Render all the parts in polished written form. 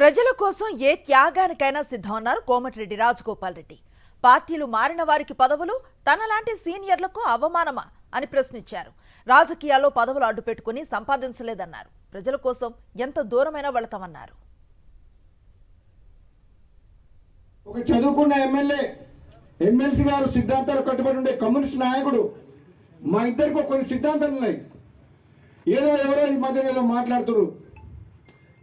ప్రజల కోసం ఏ త్యాగానికైనా సిద్ధం అన్నారు కోమటిరెడ్డి రాజగోపాల్ రెడ్డి. పార్టీలు మారిన వారికి పదవులు తనలాంటి సీనియర్లకు అవమానమా అని ప్రశ్నించారు. రాజకీయాల్లో పదవులు అడ్డుపెట్టుకుని సంపాదించలేదన్నారు. ప్రజల కోసం ఎంత దూరమైనా వెళతామన్నారు. ఒక చదువుకున్న ఎమ్మెల్సీ గారు సిద్ధాంతాలు కట్టుబడి ఉండే కమ్యూనిస్ట్ నాయకుడు. మా ఇద్దరికి కొన్ని సిద్ధాంతాలు ఉన్నాయి. ఎవరో ఈ మధ్య ఏదో మాట్లాడుతున్నారు.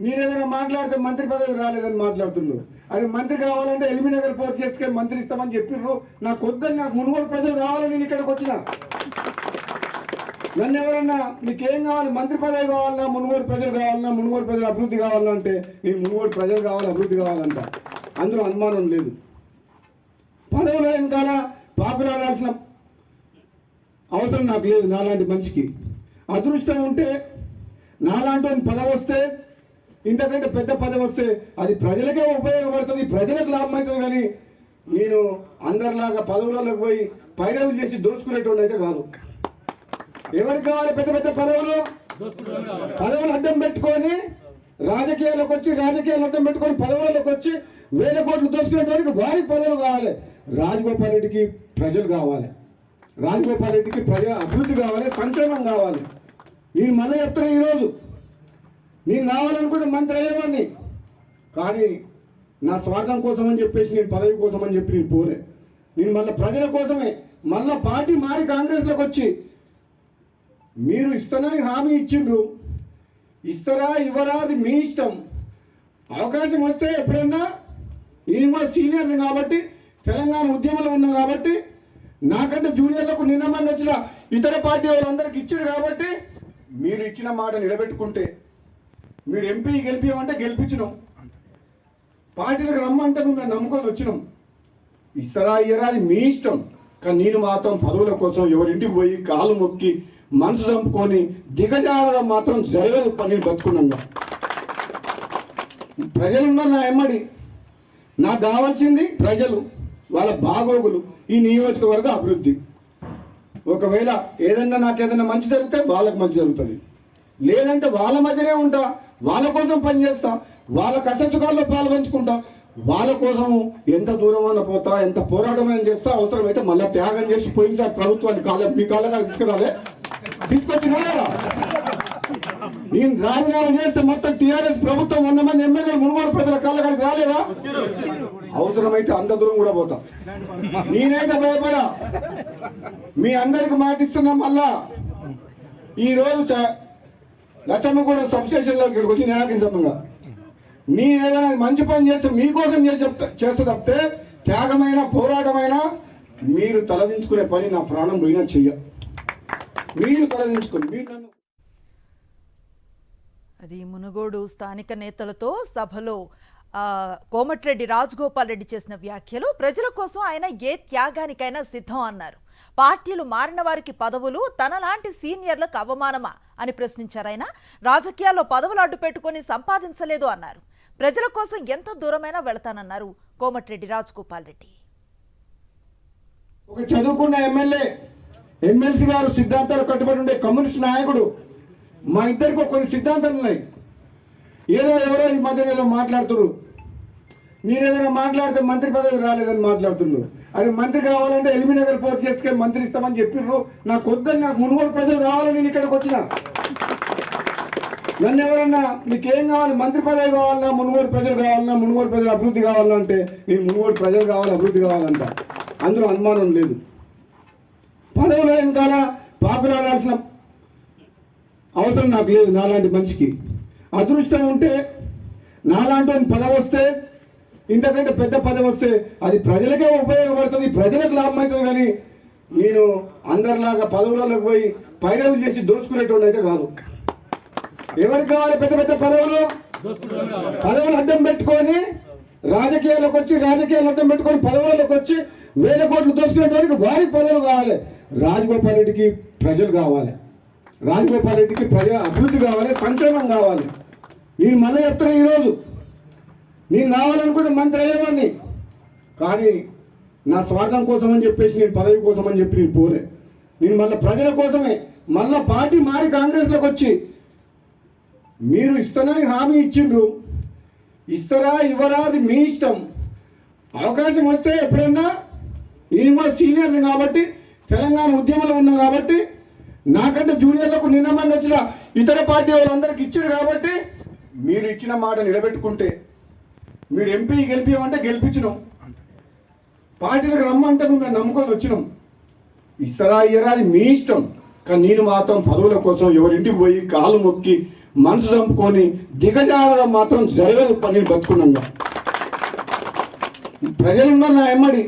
నేను ఏదైనా మాట్లాడితే మంత్రి పదవి రాలేదని మాట్లాడుతున్నారు. అది మంత్రి కావాలంటే ఎలిమినగర్ పోర్ట్ చేసుకొని మంత్రి ఇస్తామని చెప్పిర్రు. నాకు వద్దని, నాకు మునుగోడు ప్రజలు కావాలని నేను ఇక్కడికి వచ్చిన. నన్ను ఎవరన్నా నీకేం కావాలి, మంత్రి పదవి కావాలన్నా, మునుగోడు ప్రజలు కావాలన్నా, మునుగోడు ప్రజలు అభివృద్ధి కావాలన్నా అంటే నేను మునుగోడు ప్రజలు కావాలి, అభివృద్ధి కావాలంట. అందులో అనుమానం లేదు. పదవులు వెనకాల పాపులాడాల్సిన అవసరం నాకు లేదు. నాలాంటి మనిషికి అదృష్టం ఉంటే, నాలాంటి పదవి వస్తే, ఇంతకంటే పెద్ద పదవి వస్తే అది ప్రజలకే ఉపయోగపడుతుంది, ప్రజలకు లాభం అవుతుంది. కానీ నేను అందరిలాగా పదవులలోకి పోయి పైరవులు చేసి దోచుకునేటోడు అయితే కాదు. ఎవరికి కావాలి పెద్ద పెద్ద పదవులు? పదవులు అడ్డం పెట్టుకొని రాజకీయాల్లోకి వచ్చి, రాజకీయాలు అడ్డం పెట్టుకొని పదవులలోకి వచ్చి వేల కోట్లు దోచుకునేటోడికి వారికి పదవులు కావాలి. రాజగోపాల్ రెడ్డికి ప్రజలు కావాలి. రాజగోపాల్ రెడ్డికి ప్రజల అభివృద్ధి కావాలి, సంక్షేమం కావాలి. నేను మళ్ళీ చెప్తున్నా, ఈరోజు నేను కావాలనుకుంటే మంత్రి అయ్యేవాడిని. కానీ నా స్వార్థం కోసం అని చెప్పేసి, నేను పదవి కోసం అని చెప్పి నేను పోలే. నేను మళ్ళీ ప్రజల కోసమే, మళ్ళీ పార్టీ మారి కాంగ్రెస్లోకి వచ్చి, మీరు ఇస్తానని హామీ ఇచ్చిండ్రు, ఇస్తారా ఇవ్వరా అది మీ ఇష్టం. అవకాశం వస్తే ఎప్పుడన్నా, నేను కూడా సీనియర్ని కాబట్టి, తెలంగాణ ఉద్యమంలో ఉన్నా కాబట్టి, నాకంటే జూనియర్లకు నిన్నమని వచ్చిన ఇతర పార్టీ వాళ్ళందరికీ ఇచ్చారు కాబట్టి, మీరు ఇచ్చిన మాట నిలబెట్టుకుంటే, మీరు ఎంపీ గెలిపించమంటే గెలిపించినాం, పార్టీలకు రమ్మంటే మేము నమ్ముకొని వచ్చినాం. ఇస్తారా ఇయ్యరా అది మీ ఇష్టం. కానీ నేను మాత్రం పదవుల కోసం ఎవరింటికి పోయి కాలు మొక్కి మనసు చంపుకొని దిగజారడం మాత్రం జరగదు. నేను బతుకున్నాగా ప్రజలున్నారు నా ఎమ్మడి. నాకు కావాల్సింది ప్రజలు, వాళ్ళ బాగోగులు, ఈ నియోజకవర్గ అభివృద్ధి. ఒకవేళ ఏదన్నా నాకు ఏదైనా మంచి జరిగితే వాళ్ళకి మంచి జరుగుతుంది, లేదంటే వాళ్ళ మధ్యనే ఉంటా, వాళ్ళ కోసం పనిచేస్తా, వాళ్ళ కష్టసుఖాల్లో పాల్పంచుకుంటా, వాళ్ళ కోసం ఎంత దూరమైనా పోతా, ఎంత పోరాటమైనా చేస్తా. అవసరమైతే మళ్ళీ త్యాగం చేసి పోయినసారి ప్రభుత్వాన్ని మీ కాళ్ళ తీసుకొచ్చినా కదా. నేను రాజీనామా చేస్తే మొత్తం టీఆర్ఎస్ ప్రభుత్వం 100 మంది ఎమ్మెల్యేలు మునుగోడు ప్రజల కాళ్ళకాడికి రాలేదా? అవసరమైతే అంత దూరం కూడా పోతా. నేనైతే భయపడా. మీ అందరికి మాటిస్తున్నా. మళ్ళా ఈరోజు లచ్చమ్మగూడ సబ్స్టేషన్లో ఇక్కడికి వచ్చి నిరాకరించమంగా, నేను ఏదైనా మంచి పని చేస్తే మీకోసం చేస్తే తప్పితే, త్యాగమైన పోరాటమైన మీరు తలదించుకునే పని నా ప్రాణం పోయినా చెయ్య. మీరు తలదించుకుని మీరు నన్ను. అది మునుగోడు స్థానిక నేతలతో సభలో కోమటిరెడ్డి రాజగోపాల్ రెడ్డి చేసిన వ్యాఖ్యలు. ప్రజల కోసం ఆయన ఏ త్యాగానికైనా సిద్ధం అన్నారు. పార్టీలు మారిన వారికి పదవులు తనలాంటి సీనియర్లకు అవమానమా అని ప్రశ్నించారు. ఆయన రాజకీయాల్లో పదవులు అడ్డుపెట్టుకుని సంపాదించలేదు అన్నారు. ప్రజల కోసం ఎంత దూరమైనా వెళతానన్నారు కోమటిరెడ్డి రాజగోపాల్ రెడ్డి. ఒక చదువుకున్న ఎమ్మెల్సీ గారు సిద్ధాంతాలు కట్టుబడి ఉండే కమ్యూనిస్ట్ నాయకుడు. మా ఇద్దరికి కొన్ని సిద్ధాంతాలు ఉన్నాయి. ఎవరో ఈ మధ్య ఏదో మాట్లాడుతున్నారు. నేను ఏదైనా మాట్లాడితే మంత్రి పదవి రాలేదని మాట్లాడుతున్నారు. అది మంత్రి కావాలంటే ఎలిమినగర్ పోర్ట్ చేసుకొని మంత్రి ఇస్తామని చెప్పిర్రు. నాకు వద్దని, నాకు మునుగోడు ప్రజలు కావాలని నేను ఇక్కడికి వచ్చిన. నన్ను ఎవరన్నా నీకేం కావాలి, మంత్రి పదవి కావాలన్నా, మునుగోడు ప్రజలు కావాలన్నా, మునుగోడు ప్రజలు అభివృద్ధి కావాలన్నా అంటే నేను మునుగోడు ప్రజలు కావాలి, అభివృద్ధి కావాలంట. అందులో అనుమానం లేదు. పదవుల వెనకాల పాపులాడాల్సిన అవసరం నాకు లేదు. నాలాంటి మనిషికి అదృష్టం ఉంటే, నాలాంటి పదవి వస్తే, ఇంతకంటే పెద్ద పదవి వస్తే అది ప్రజలకే ఉపయోగపడుతుంది, ప్రజలకు లాభం అవుతుంది. కానీ నేను అందరిలాగా పదవులలోకి పోయి పైరవులు చేసి దోచుకునేటోడు అయితే కాదు. ఎవరికి కావాలి పెద్ద పెద్ద పదవులు? పదవులు అడ్డం పెట్టుకొని రాజకీయాల్లోకి వచ్చి, రాజకీయాలు అడ్డం పెట్టుకొని పదవులలోకి వచ్చి వేల కోట్లు దోచుకునేటోడికి వారికి పదవులు కావాలి. రాజగోపాల్ రెడ్డికి ప్రజలు కావాలి. రాజగోపాల్ రెడ్డికి ప్రజల అభివృద్ధి కావాలి, సంక్షేమం కావాలి. నేను మళ్ళీ చెప్తున్నా, ఈరోజు నేను కావాలనుకుంటే మంత్రి అయ్యేవాడిని. కానీ నా స్వార్థం కోసం అని చెప్పేసి, నేను పదవి కోసం అని చెప్పి నేను పోలే. నేను మళ్ళీ ప్రజల కోసమే, మళ్ళీ పార్టీ మారి కాంగ్రెస్లోకి వచ్చి, మీరు ఇస్తానని హామీ ఇచ్చిండ్రు, ఇస్తారా ఇవ్వరా అది మీ ఇష్టం. అవకాశం వస్తే ఎప్పుడన్నా నేను కూడా సీనియర్ని కాబట్టి తెలంగాణ ఉద్యమంలో ఉన్నా కాబట్టి నాకంటే జూనియర్లకు నిన్నమని వచ్చిన ఇతర పార్టీ వాళ్ళందరికీ ఇచ్చారు కాబట్టి మీరు ఇచ్చిన మాట నిలబెట్టుకుంటే మీరు ఎంపీ గెలిపించమంటే గెలిపించినాం, పార్టీలకు రమ్మంటే మేము నమ్ముకొని వచ్చినాం. ఇస్తారా ఇయ్యరా అది మీ ఇష్టం. కానీ నేను మాత్రం పదవుల కోసం ఎవరింటికి పోయి కాలు మొక్కి మనసు చంపుకొని దిగజారడం మాత్రం జరగదు. నేను బతుకున్నాగా ప్రజలున్నారు నా ఎమ్మడి.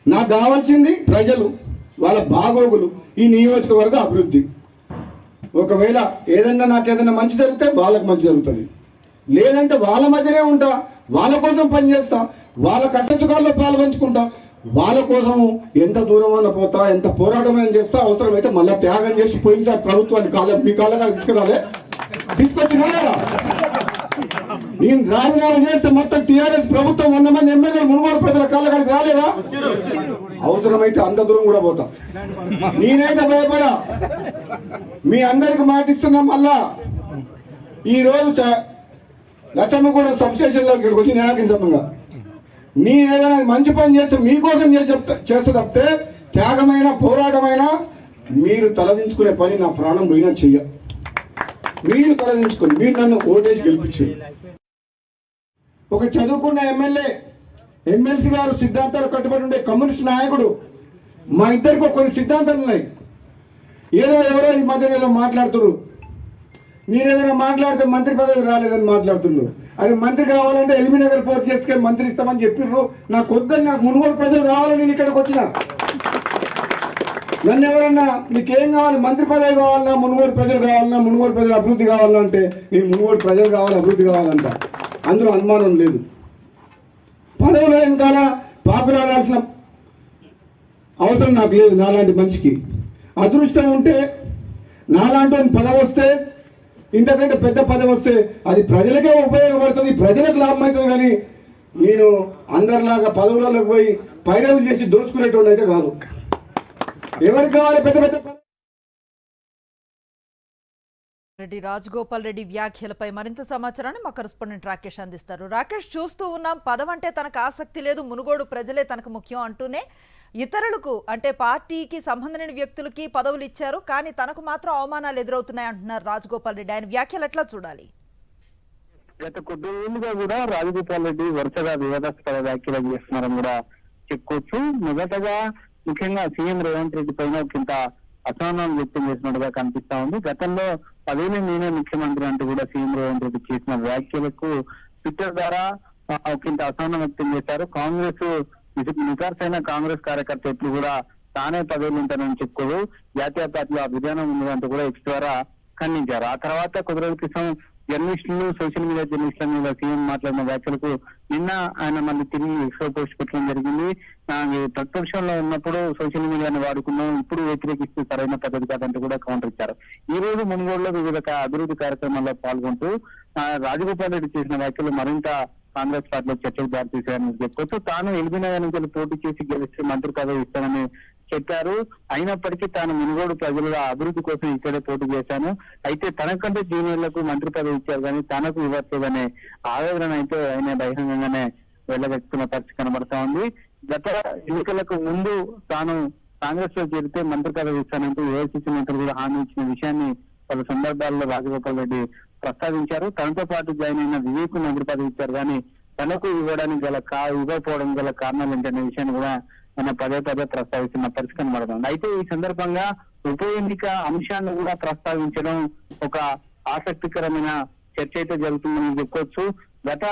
నాకు కావాల్సింది ప్రజలు, వాళ్ళ బాగోగులు, ఈ నియోజకవర్గ అభివృద్ధి. ఒకవేళ నాకు ఏదైనా మంచి జరిగితే వాళ్ళకి మంచి జరుగుతుంది, లేదంటే వాళ్ళ మధ్యనే ఉంటా, వాళ్ళ కోసం పనిచేస్తా, వాళ్ళ కష్టసుఖాల్లో పాల్పంచుకుంటా, వాళ్ళ కోసం ఎంత దూరమైనా పోతా, ఎంత పోరాటమైనా చేస్తా, అవసరమైతే మళ్ళీ త్యాగం చేసి పోయినసారి ప్రభుత్వాన్ని మీ కాళ్ళ తీసుకురాలే, తీసుకొచ్చినా. నేను రాజీనామా చేస్తే మొత్తం టీఆర్ఎస్ ప్రభుత్వం 100 మంది ఎమ్మెల్యేలు మునుగోడు ప్రజల కాళ్ళ కాడికి రాలేదా? అవసరమైతే అంత దూరం కూడా పోతా. నేనైతే భయపడా. మీ అందరికి మాటిస్తున్నా. మళ్ళా ఈరోజు లచ్చమ్మగూడ సబ్స్టేషన్లోకి ఇక్కడికి వచ్చి నిరాకించమంగా నేను ఏదైనా మంచి పని చేస్తే మీకోసం చేస్తే తప్పితే త్యాగమైన పోరాటమైన మీరు తలదించుకునే పని నా ప్రాణం పోయినా చెయ్య. మీరు తలదించుకొని మీరు నన్ను ఓటేసి గెలిపించే ఒక చదువుకున్న ఎమ్మెల్సీ గారు సిద్ధాంతాలు కట్టుబడి ఉండే కమ్యూనిస్ట్ నాయకుడు. మా ఇద్దరికి కొన్ని సిద్ధాంతాలు ఉన్నాయి. ఎవరో ఈ మధ్యలో మాట్లాడుతున్నారు, నేను ఏదైనా మాట్లాడితే మంత్రి పదవి రాలేదని మాట్లాడుతున్నారు. అది మంత్రి కావాలంటే ఎల్బీనగర్ పోర్ట్ చేసుకొని మంత్రి ఇస్తామని చెప్పిర్రు. నాకు వద్దని, నాకు మునుగోడు ప్రజలు కావాలని నేను ఇక్కడికి వచ్చిన. నన్ను ఎవరన్నా నీకేం కావాలి, మంత్రి పదవి కావాలన్నా, మునుగోడు ప్రజలు కావాలన్నా, మునుగోడు ప్రజల అభివృద్ధి కావాలంటే నేను మునుగోడు ప్రజలు కావాలి, అభివృద్ధి కావాలంట. అందులో అనుమానం లేదు. పదవుల వెనకాల పాపులాడాల్సిన అవసరం నాకు లేదు. నాలాంటి మనిషికి అదృష్టం ఉంటే, నాలాంటి పదవి వస్తే, ఇంతకంటే పెద్ద పదవి వస్తే అది ప్రజలకే ఉపయోగపడుతుంది, ప్రజలకు లాభం అవుతుంది. కానీ నేను అందరిలాగా పదవులలోకి పోయి పైరవులు చేసి దోచుకునేటువంటి అయితే కాదు. ఎవరికి కావాలి పెద్ద పెద్ద రెడ్డి రాజగోపాల్ రెడ్డి వ్యాఖ్యలపై మరింత సమాచారాన్ని మా కరెస్పాండెంట్ రాకేష్ అందిస్తారు. రాకేష్, చూస్తూ ఉన్నాం, పదవంటే తనకు ఆసక్తి లేదు, మునుగోడు ప్రజలే తనకు ముఖ్యం అంటూనే ఇతరులకు అంటే పార్టీకి సంబంధించిన వ్యక్తులకి పదవులు ఇచ్చారు, కానీ తనకు మాత్రం అవమానాలు ఎదురవుతున్నాయి అంటున్నారు రాజగోపాల్ రెడ్డి. ఆయన వ్యాఖ్యలు ఎట్లా చూడాలి? గత కొద్ది రోజులుగా కూడా రాజగోపాల్ రెడ్డి వరుసగా వివాదాస్పద వ్యాఖ్యలు చేస్తున్నారని కూడా చెప్పుకోవచ్చు. మొదటగా ముఖ్యంగా సీఎం రేవంత్ రెడ్డి పైన ఒకంత అసహనం వ్యక్తం చేసినట్టుగా కనిపిస్తా ఉంది. గతంలో 10 నేనే ముఖ్యమంత్రి అంటూ కూడా సీఎం రేవంత్ రెడ్డి చేసిన వ్యాఖ్యలకు ట్విట్టర్ ద్వారా ఒకంత అసహనం వ్యక్తం చేశారు. కాంగ్రెస్ నికార్సైన కాంగ్రెస్ కార్యకర్త ఎప్పుడు కూడా తానే పదవులు ఉంటానని చెప్పుకోదు, జాతీయ పార్టీలో ఆ విధానం ఉందంటూ కూడా ఎక్స్ ద్వారా ఖండించారు. ఆ తర్వాత కొద్ది రోజుల క్రితం జర్నలిస్టులు, సోషల్ మీడియా జర్నలిస్టుల మీద సీఎం మాట్లాడిన వ్యాఖ్యలకు నిన్న ఆయన మళ్ళీ తిరిగి ఎక్స్ట్రా పోస్ట్ పెట్టడం జరిగింది. ప్రతిపక్షంలో ఉన్నప్పుడు సోషల్ మీడియాని వాడుకున్నాం, ఇప్పుడు వ్యతిరేకిస్తూ సరైన పద్ధతి కాదంటూ కూడా కౌంటర్ ఇచ్చారు. ఈ రోజు మునుగోడులో వివిధ అభివృద్ధి కార్యక్రమాల్లో పాల్గొంటూ రాజగోపాల్ రెడ్డి చేసిన వ్యాఖ్యలు మరింత కాంగ్రెస్ పార్టీలో చర్చకు దారితీశారని చెప్పుకోవచ్చు. తాను ఎల్బీనగర్ నుంచి పోటీ చేసి గెలిస్తే మంత్రి పదవి ఇస్తానని చెప్పారు. అయినప్పటికీ తాను మునుగోడు ప్రజల అభివృద్ధి కోసం ఇక్కడే పోటీ చేశాను, అయితే తనకంటే జూనియర్లకు మంత్రి పదవి ఇచ్చారు కానీ తనకు ఇవ్వట్లేదనే ఆవేదన అయితే ఆయన బహిరంగంగానే వెళ్ళగక్కుతున్న పరిస్థితి కనబడతా ఉంది. గత ఎన్నికలకు ముందు తాను కాంగ్రెస్ లో చేరితే మంత్రి పదవి ఇస్తానంటూ ఏఐసీసీ మంత్రులు కూడా హామీ ఇచ్చిన విషయాన్ని పలు సందర్భాల్లో రాజగోపాల్ రెడ్డి ప్రస్తావించారు. తనతో పాటు జాయిన్ అయిన వివేక్ మంత్రి పదవి ఇచ్చారు కానీ తనకు ఇవ్వకపోవడం గల కారణాలు ఏంటనే విషయాన్ని కూడా ఆయన పదే ప్రస్తావిస్తున్న పరిస్థితి కనబడుతుంది. అయితే ఈ సందర్భంగా ఉప ఎన్నిక అంశాన్ని కూడా ప్రస్తావించడం ఒక ఆసక్తికరమైన చర్చ అయితే జరుగుతుందని చెప్పుకోవచ్చు. గత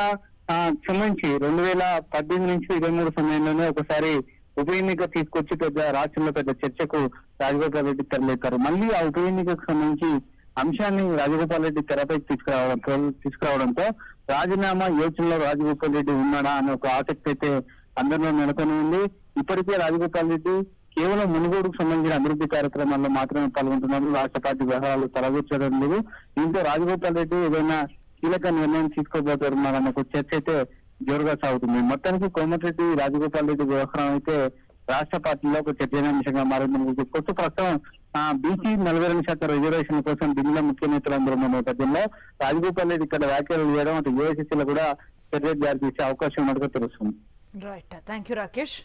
సంబంధించి 2018 నుంచి 23 సమయంలోనే ఒకసారి ఉప ఎన్నిక తీసుకొచ్చి రాష్ట్రంలో పెద్ద చర్చకు రాజగోపాల్ రెడ్డి తెరలేస్తారు. మళ్ళీ ఆ ఉప ఎన్నికకు సంబంధించి అంశాన్ని రాజగోపాల్ రెడ్డి తెరపై తీసుకురావడంతో రాజీనామా యోచనలో రాజగోపాల్ రెడ్డి ఉన్నాడా అనే ఒక ఆసక్తి అయితే అందరిలో నెలకొని ఉంది. ఇప్పటికే రాజగోపాల్ రెడ్డి కేవలం మునుగోడుకు సంబంధించిన అభివృద్ధి కార్యక్రమాల్లో మాత్రమే పాల్గొంటున్నారు, రాష్ట్ర పార్టీ వ్యవహారాలు తలగొచ్చడం లేదు. దీంతో రాజగోపాల్ రెడ్డి ఏదైనా కీలక నిర్ణయం తీసుకోబోతున్నారన్న ఒక చర్చ అయితే జోరుగా సాగుతుంది. మొత్తానికి కోమటిరెడ్డి రాజగోపాల్ రెడ్డి వ్యవహారం అయితే రాష్ట్ర పార్టీలో ఒక చర్చనీయాంశంగా మారిందని చెప్పుకోవచ్చు. ప్రస్తుతం బీసీ 42% రిజర్వేషన్ కోసం ఢిల్లీలో ముఖ్య నేతలందరూ ఉన్న నేపథ్యంలో రాజగోపాల్ రెడ్డి ఇక్కడ వ్యాఖ్యలు చేయడం, అటు ఏఐసీసీలో కూడా చర్య జారీ చేసే అవకాశం ఉన్నట్టుగా తెలుస్తుంది. Right, thank you Rakesh.